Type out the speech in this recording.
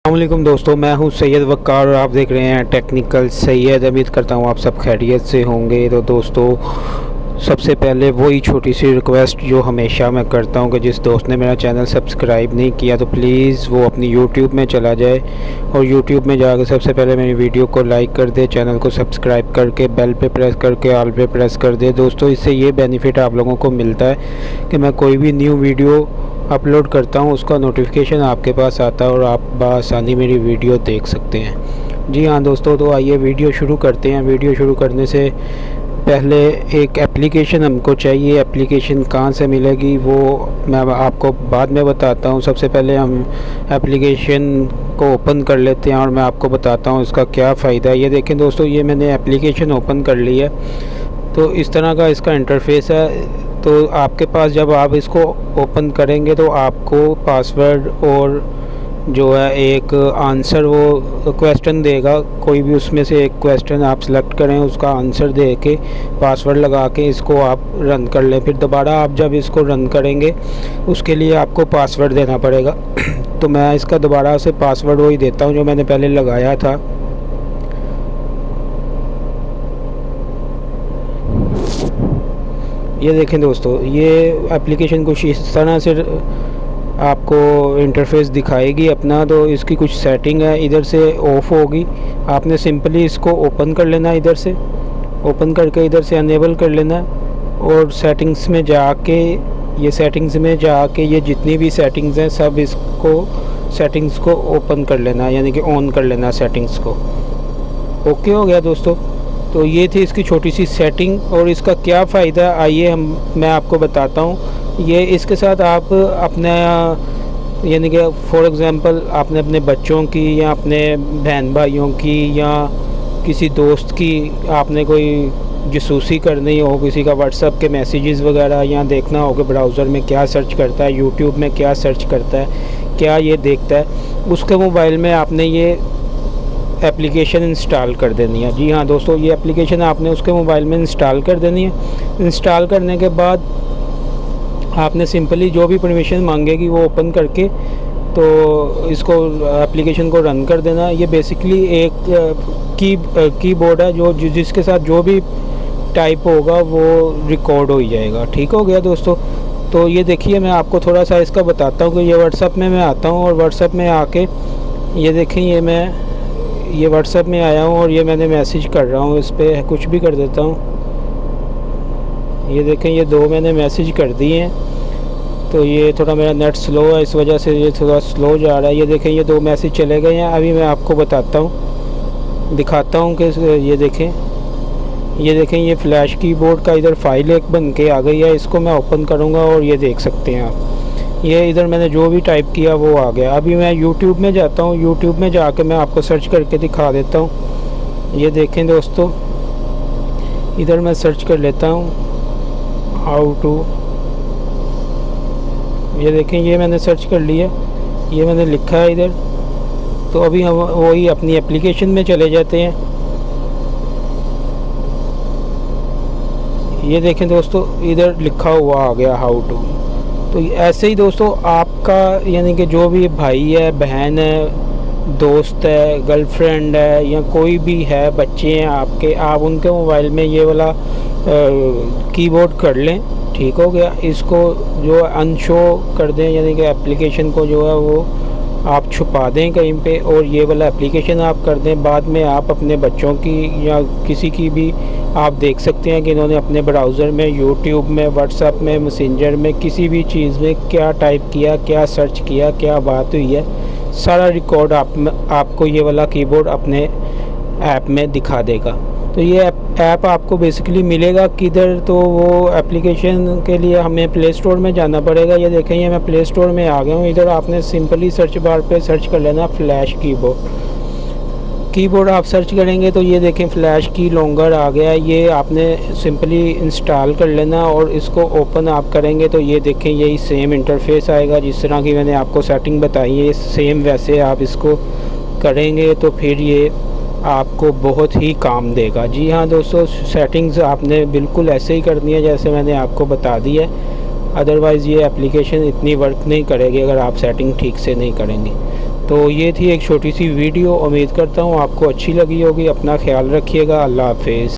अस्सलामुअलैकुम दोस्तों, मैं हूं सैयद वक़ार और आप देख रहे हैं टेक्निकल सैयद। उम्मीद करता हूं आप सब खैरियत से होंगे। तो दोस्तों, सबसे पहले वही छोटी सी रिक्वेस्ट जो हमेशा मैं करता हूं कि जिस दोस्त ने मेरा चैनल सब्सक्राइब नहीं किया तो प्लीज़ वो अपनी यूट्यूब में चला जाए और यूट्यूब में जाकर सबसे पहले मेरी वीडियो को लाइक कर दे, चैनल को सब्सक्राइब करके बेल पे प्रेस करके ऑल पे प्रेस कर दे। दोस्तों, इससे ये बेनिफिट आप लोगों को मिलता है कि मैं कोई भी न्यू वीडियो अपलोड करता हूं उसका नोटिफिकेशन आपके पास आता है और आप बआसानी मेरी वीडियो देख सकते हैं। जी हाँ दोस्तों, तो आइए वीडियो शुरू करते हैं। वीडियो शुरू करने से पहले एक एप्लीकेशन हमको चाहिए। एप्लीकेशन कहाँ से मिलेगी वो मैं आपको बाद में बताता हूँ। सबसे पहले हम एप्लीकेशन को ओपन कर लेते हैं और मैं आपको बताता हूँ इसका क्या फ़ायदा है। ये देखें दोस्तों, ये मैंने एप्लीकेशन ओपन कर ली है। तो इस तरह का इसका इंटरफेस है। तो आपके पास जब आप इसको ओपन करेंगे तो आपको पासवर्ड और जो है एक आंसर वो क्वेश्चन देगा। कोई भी उसमें से एक क्वेश्चन आप सेलेक्ट करें, उसका आंसर दे के पासवर्ड लगा के इसको आप रन कर लें। फिर दोबारा आप जब इसको रन करेंगे उसके लिए आपको पासवर्ड देना पड़ेगा। तो मैं इसका दोबारा से पासवर्ड वही देता हूँ जो मैंने पहले लगाया था। ये देखें दोस्तों, ये एप्लीकेशन कुछ इस तरह से आपको इंटरफेस दिखाएगी अपना। तो इसकी कुछ सेटिंग है, इधर से ऑफ़ होगी। आपने सिंपली इसको ओपन कर लेना, इधर से ओपन करके इधर से अनेबल कर लेना और सेटिंग्स में जाके ये जितनी भी सेटिंग्स हैं सब इसको सेटिंग्स को ओपन कर लेना, यानी कि ऑन कर लेना सेटिंग्स को। ओके हो गया दोस्तों। तो ये थी इसकी छोटी सी सेटिंग और इसका क्या फ़ायदा आइए मैं आपको बताता हूँ। ये इसके साथ आप अपने यानी कि फॉर एग्ज़ाम्पल आपने अपने बच्चों की या अपने बहन भाइयों की या किसी दोस्त की आपने कोई जासूसी करनी हो, किसी का व्हाट्सएप के मैसेजेस वगैरह या देखना हो कि ब्राउज़र में क्या सर्च करता है, यूट्यूब में क्या सर्च करता है, क्या ये देखता है, उसके मोबाइल में आपने ये एप्लीकेशन इंस्टॉल कर देनी है। जी हाँ दोस्तों, ये एप्लीकेशन आपने उसके मोबाइल में इंस्टॉल कर देनी है। इंस्टॉल करने के बाद आपने सिंपली जो भी परमिशन मांगेगी वो ओपन करके तो इसको एप्लीकेशन को रन कर देना। ये बेसिकली एक कीबोर्ड है जो जिसके साथ जो भी टाइप होगा वो रिकॉर्ड हो ही जाएगा। ठीक हो गया दोस्तों। तो ये देखिए, मैं आपको थोड़ा सा इसका बताता हूँ कि ये व्हाट्सएप में मैं आता हूँ और व्हाट्सएप में आके ये देखें, ये व्हाट्सएप में आया हूँ और ये मैंने मैसेज कर रहा हूँ। इस पर कुछ भी कर देता हूँ। ये देखें, ये दो मैंने मैसेज कर दिए हैं। तो ये थोड़ा मेरा नेट स्लो है, इस वजह से ये थोड़ा स्लो जा रहा है। ये देखें, ये दो मैसेज चले गए हैं। अभी मैं आपको बताता हूँ, दिखाता हूँ कि ये देखें, ये फ्लैश कीबोर्ड का इधर फाइल एक बन के आ गई है। इसको मैं ओपन करूँगा और ये देख सकते हैं आप, ये इधर मैंने जो भी टाइप किया वो आ गया। अभी मैं यूट्यूब में जाता हूँ, यूट्यूब में जाके मैं आपको सर्च करके दिखा देता हूँ। ये देखें दोस्तों, इधर मैं सर्च कर लेता हूँ हाउ टू। ये देखें, ये मैंने सर्च कर लिया, ये मैंने लिखा है इधर। तो अभी हम वही अपनी एप्लीकेशन में चले जाते हैं। ये देखें दोस्तों, इधर लिखा हुआ आ गया हाउ टू। तो ऐसे ही दोस्तों, आपका यानी कि जो भी भाई है, बहन है, दोस्त है, गर्लफ्रेंड है या कोई भी है, बच्चे हैं आपके, आप उनके मोबाइल में ये वाला कीबोर्ड कर लें। ठीक हो गया। इसको जो अनशो कर दें, यानी कि एप्लीकेशन को जो है वो आप छुपा दें कहीं पे और ये वाला एप्लीकेशन आप कर दें। बाद में आप अपने बच्चों की या किसी की भी आप देख सकते हैं कि इन्होंने अपने ब्राउज़र में, यूट्यूब में, व्हाट्सएप में, मैसेंजर में, किसी भी चीज़ में क्या टाइप किया, क्या सर्च किया, क्या बात हुई है, सारा रिकॉर्ड आपको ये वाला कीबोर्ड अपने ऐप में दिखा देगा। तो ये ऐप आपको बेसिकली मिलेगा किधर, तो वो एप्लीकेशन के लिए हमें प्ले स्टोर में जाना पड़ेगा। ये देखें, ये मैं प्ले स्टोर में आ गया हूँ। इधर आपने सिंपली सर्च बार पे सर्च कर लेना फ्लैश कीबोर्ड आप सर्च करेंगे तो ये देखें फ्लैश की लॉन्गर आ गया। ये आपने सिंपली इंस्टॉल कर लेना और इसको ओपन आप करेंगे तो ये देखें, यही सेम इंटरफेस आएगा जिस तरह की मैंने आपको सेटिंग बताई है। सेम वैसे आप इसको करेंगे तो फिर ये आपको बहुत ही काम देगा। जी हाँ दोस्तों, सेटिंग्स आपने बिल्कुल ऐसे ही करनी है जैसे मैंने आपको बता दी है। अदरवाइज़ ये एप्लीकेशन इतनी वर्क नहीं करेगी अगर आप सेटिंग ठीक से नहीं करेंगे। तो ये थी एक छोटी सी वीडियो, उम्मीद करता हूँ आपको अच्छी लगी होगी। अपना ख्याल रखिएगा। अल्लाह हाफिज़।